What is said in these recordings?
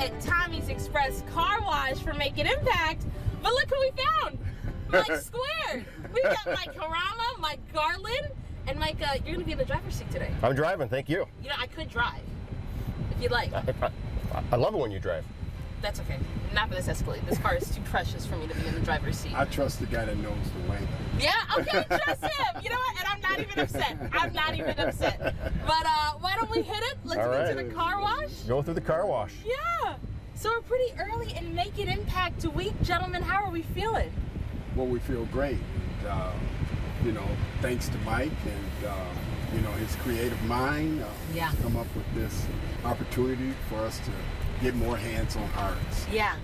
at Tommy's Express Car Wash for Making Impact. But look who we found. Mike Squared. We got Mike Herrama, Mike Garland, and Mike, you're going to be in the driver's seat today. I'm driving, thank you. You know, I could drive, if you'd like. I love it when you drive. That's okay. Not for this Escalade. This car is too precious for me to be in the driver's seat. I trust the guy that knows the way. Yeah, okay, trust him. You know what? And I'm not even upset. I'm not even upset. But why don't we hit it? Let's get to the car wash. Go through the car wash. Yeah. So we're pretty early in Making Impact week, gentlemen. How are we feeling? Well, we feel great. You know, thanks to Mike and you know, his creative mind yeah. come up with this opportunity for us to get more hands on hearts. Yeah.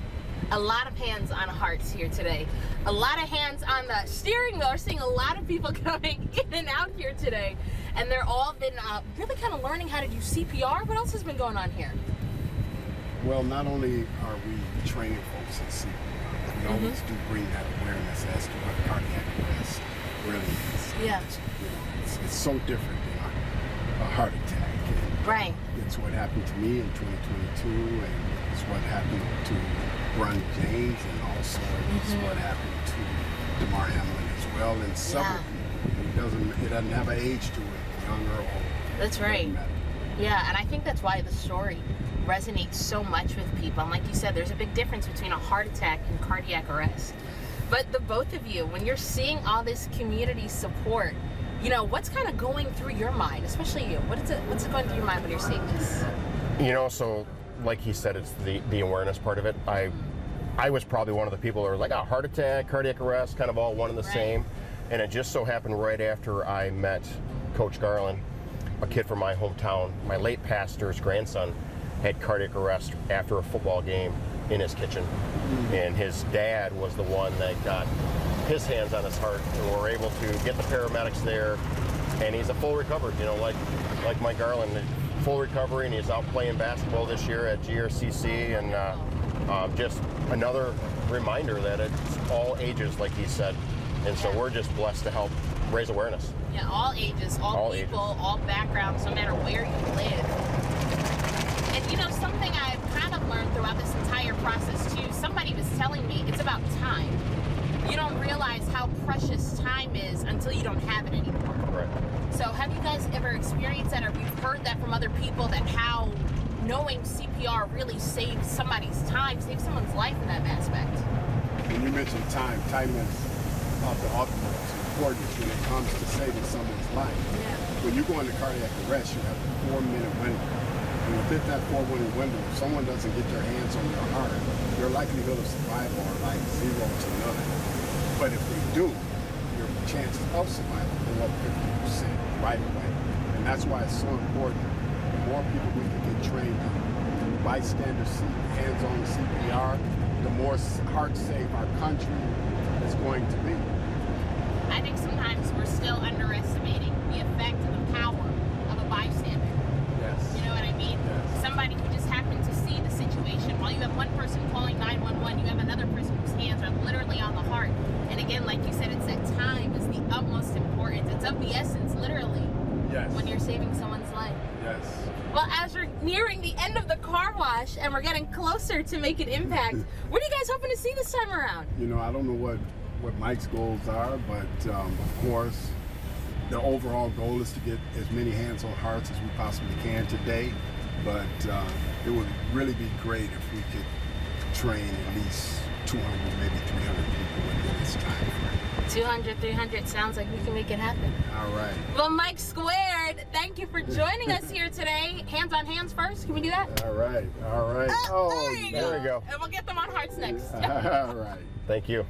A lot of hands on hearts here today. A lot of hands on the steering wheel. We're seeing a lot of people coming in and out here today. And they're all been really kind of learning how to do CPR. What else has been going on here? Well, not only are we training folks in CPR, we always do bring that awareness as to what cardiac arrest really is. Yeah. You know, it's so different than a heart attack. And right. It's what happened to me in 2022, and it's what happened to Brian James, and also it's what happened to DeMar Hamlin as well, and several people. It doesn't have an age to it, young or old. That's right. Yeah, and I think that's why the story resonates so much with people. And like you said, there's a big difference between a heart attack and cardiac arrest. But the both of you, when you're seeing all this community support, you know, what's kind of going through your mind, especially you? What's it going through your mind when you're seeing this? You know, so like he said, it's the awareness part of it. I was probably one of the people that were like, oh, heart attack, cardiac arrest, kind of all one and the same. And it just so happened right after I met Coach Garland, a kid from my hometown, my late pastor's grandson had cardiac arrest after a football game in his kitchen. And his dad was the one that got his hands on his heart and were able to get the paramedics there. And he's a full recovery, you know, like Mike Garland, full recovery, and he's out playing basketball this year at GRCC. And just another reminder that it's all ages, like he said. And so we're just blessed to help raise awareness. Yeah, all ages, all people, all backgrounds, no matter where you live. And you know, something I've kind of learned throughout this entire process too, somebody was telling me it's about time. You don't realize how precious time is until you don't have it anymore. Right. So have you guys ever experienced that, or have you heard that from other people, that how knowing CPR really saves somebody's time, saves someone's life in that aspect? When you mention time is of the utmost importance when it comes to saving someone's life. Yeah. When you go into cardiac arrest, you have a 4-minute window. And within that 4-minute window, if someone doesn't get their hands on their heart, your likelihood of survival are like 0 to none. But if they do, your chances of survival go up 50% right away. And that's why it's so important. The more people we can get trained on bystander hands on the CPR, the more heart safe our country is going to be. I think sometimes we're still underestimating the effect and the power of a bystander. Yes. You know what I mean? Yes. Somebody who just happened to see the situation. While you have one person calling 911, you have another person whose hands are literally on the heart. And again, like you said, it's that time is the utmost importance. It's of the essence, literally. Yes. When you're saving someone's life. Yes. Well, as we're nearing the end of the car wash and we're getting closer to Making Impact, what are you guys hoping to see this time around? You know, I don't know what Mike's goals are, but of course, the overall goal is to get as many hands on hearts as we possibly can today. But it would really be great if we could train at least 200, maybe 300 people within this time frame. 200, 300, sounds like we can make it happen. All right. Well, Mike Squared, thank you for joining us here today. Hands on hands first, can we do that? All right, all right. There we go. And we'll get them on hearts next. All right. Thank you.